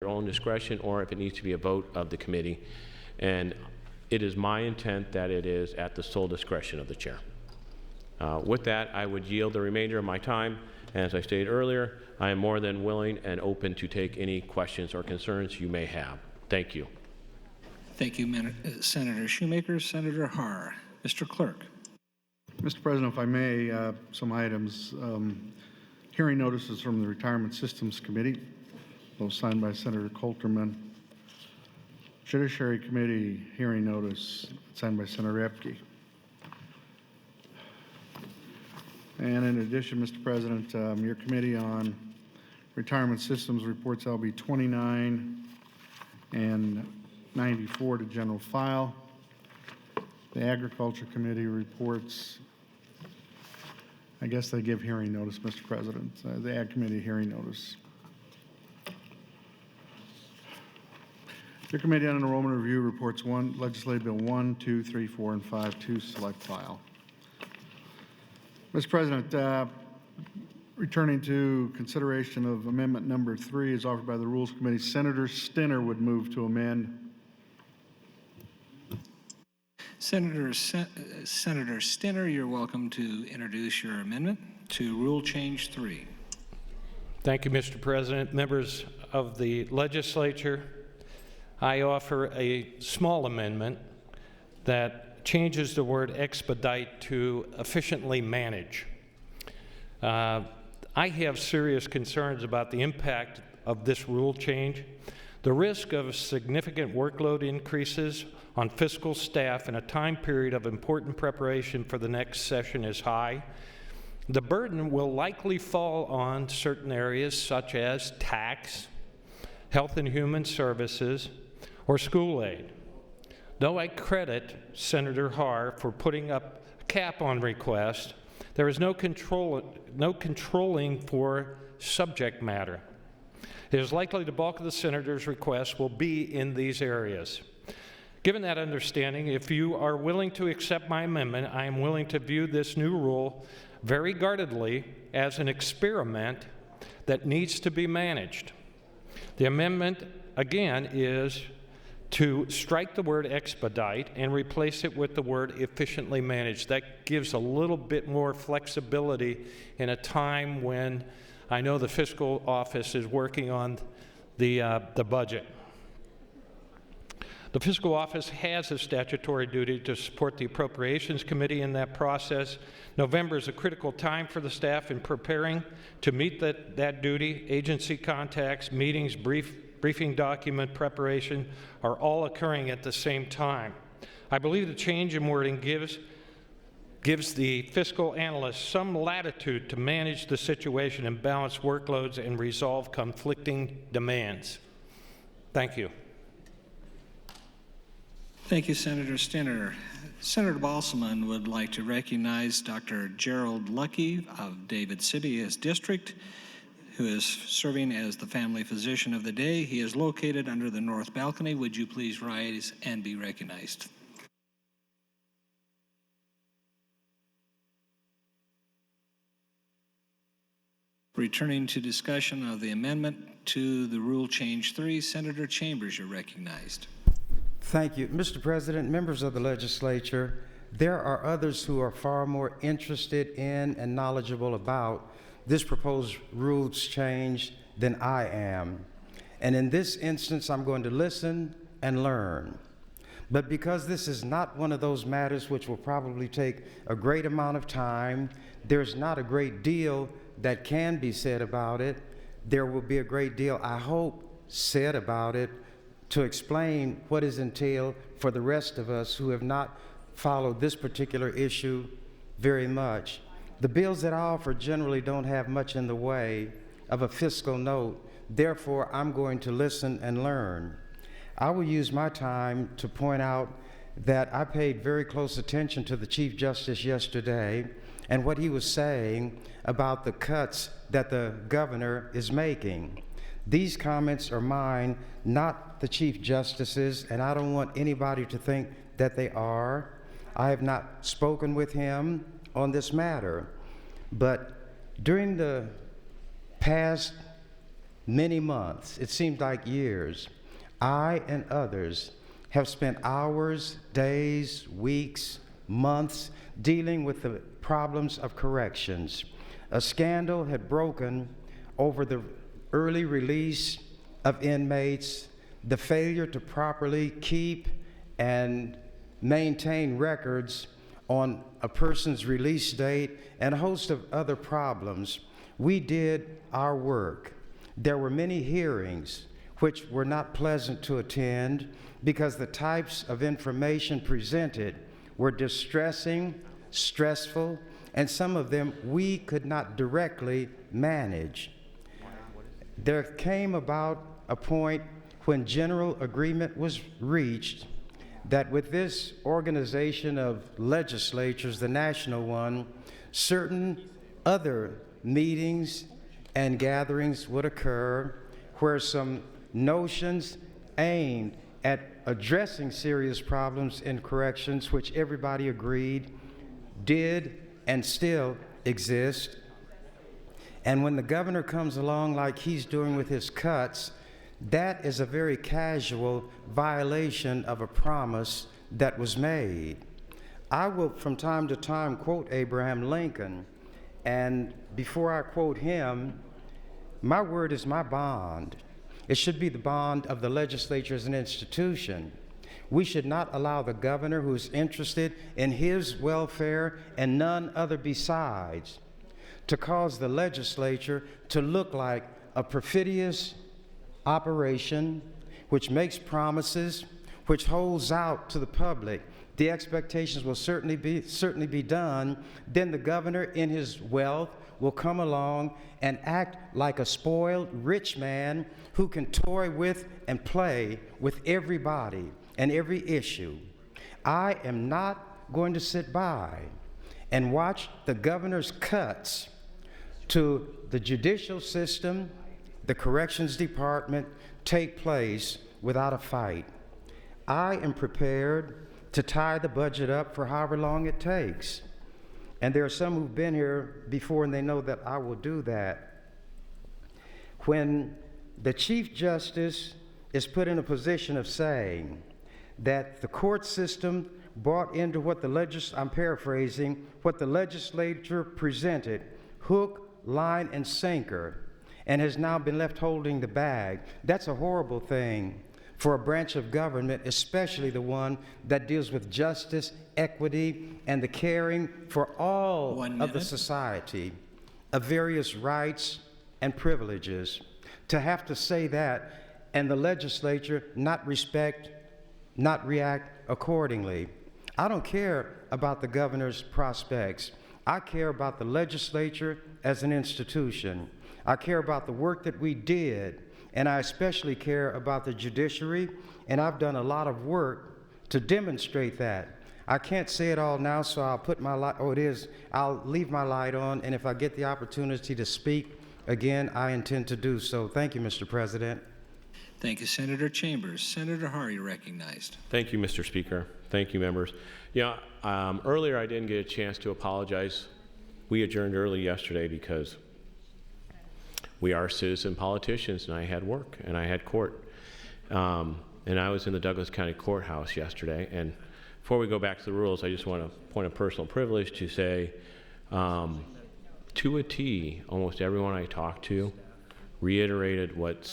their own discretion or if it needs to be a vote of the committee. And it is my intent that it is at the sole discretion of the chair. With that, I would yield the remainder of my time. As I stated earlier, I am more than willing and open to take any questions or concerns you may have. Thank you. Thank you, Senator Shoemaker. Senator Haar. Mr. Clerk. Mr. President, if I may, some items. Hearing notices from the Retirement Systems Committee, those signed by Senator Coulterman. Judiciary Committee hearing notice signed by Senator Epke. And in addition, Mr. President, your Committee on Retirement Systems reports LB 29 and 94 to general file. The Agriculture Committee reports, I guess they give hearing notice, Mr. President. The Ag Committee hearing notice. Your Committee on Enrollment Review reports Legislative Bill 1, 2, 3, 4, and 5 to select file. Mr. President, returning to consideration of amendment number 3 is offered by the Rules Committee. Senator Stinner would move to amend. Senator Stinner, you're welcome to introduce your amendment to Rule Change 3. Thank you, Mr. President. Members of the legislature, I offer a small amendment that changes the word expedite to efficiently manage. I have serious concerns about the impact of this rule change. The risk of significant workload increases on fiscal staff in a time period of important preparation for the next session is high. The burden will likely fall on certain areas such as tax, health and human services, or school aid. Though I credit Senator Haar for putting up a cap on request, there is no controlling for subject matter. It is likely the bulk of the senator's requests will be in these areas. Given that understanding, if you are willing to accept my amendment, I am willing to view this new rule very guardedly as an experiment that needs to be managed. The amendment, again, is to strike the word expedite and replace it with the word efficiently managed. That gives a little bit more flexibility in a time when I know the fiscal office is working on the budget. The fiscal office has a statutory duty to support the Appropriations Committee in that process. November is a critical time for the staff in preparing to meet that duty. Agency contacts, meetings, briefing document preparation are all occurring at the same time. I believe the change in wording gives the fiscal analyst some latitude to manage the situation and balance workloads and resolve conflicting demands. Thank you. Thank you, Senator Stinner. Senator Balsaman would like to recognize Dr. Gerald Lucky of David City as district, who is serving as the family physician of the day. He is located under the north balcony. Would you please rise and be recognized? Returning to discussion of the amendment to the Rule Change 3, Senator Chambers, you're recognized. Thank you. Mr. President, members of the legislature, there are others who are far more interested in and knowledgeable about this proposed rules change than I am. And in this instance, I'm going to listen and learn. But because this is not one of those matters which will probably take a great amount of time, there's not a great deal that can be said about it. There will be a great deal, I hope, said about it to explain what is entailed for the rest of us who have not followed this particular issue very much. The bills that I offer generally don't have much in the way of a fiscal note. Therefore, I'm going to listen and learn. I will use my time to point out that I paid very close attention to the Chief Justice yesterday and what he was saying about the cuts that the governor is making. These comments are mine, not the Chief Justice's, and I don't want anybody to think that they are. I have not spoken with him on this matter, but during the past many months, it seemed like years, I and others have spent hours, days, weeks, months dealing with the problems of corrections. A scandal had broken over the early release of inmates, the failure to properly keep and maintain records on a person's release date, and a host of other problems. We did our work. There were many hearings which were not pleasant to attend because the types of information presented were distressing, stressful, and some of them we could not directly manage. There came about a point when general agreement was reached that with this organization of legislatures, the national one, certain other meetings and gatherings would occur where some notions aimed at addressing serious problems in corrections, which everybody agreed did and still exist. And when the governor comes along like he's doing with his cuts, that is a very casual violation of a promise that was made. I will from time to time quote Abraham Lincoln, and before I quote him, my word is my bond. It should be the bond of the legislature as an institution. We should not allow the governor who is interested in his welfare and none other besides to cause the legislature to look like a perfidious operation which makes promises, which holds out to the public. The expectations will certainly be done. Then the governor in his wealth will come along and act like a spoiled rich man who can toy with and play with everybody and every issue. I am not going to sit by and watch the governor's cuts to the judicial system, the corrections department take place without a fight. I am prepared to tie the budget up for however long it takes. And there are some who've been here before and they know that I will do that. When the Chief Justice is put in a position of saying that the court system bought into what I'm paraphrasing, what the legislature presented, hook, line, and sinker, and has now been left holding the bag, that's a horrible thing for a branch of government, especially the one that deals with justice, equity, and the caring for all of the society of various rights and privileges. To have to say that and the legislature not respect, not react accordingly. I don't care about the governor's prospects. I care about the legislature as an institution. I care about the work that we did, and I especially care about the judiciary, and I've done a lot of work to demonstrate that. I can't say it all now, so I'll put my light, I'll leave my light on, and if I get the opportunity to speak again, I intend to do so. Thank you, Mr. President. Thank you, Senator Chambers. Senator Hari recognized. Thank you, Mr. Speaker. Thank you, members. Earlier I didn't get a chance to apologize. We adjourned early yesterday because we are citizen politicians, and I had work, and I had court. And I was in the Douglas County Courthouse yesterday, and before we go back to the rules, I just want to point of personal privilege to say, to a T, almost everyone I talked to reiterated what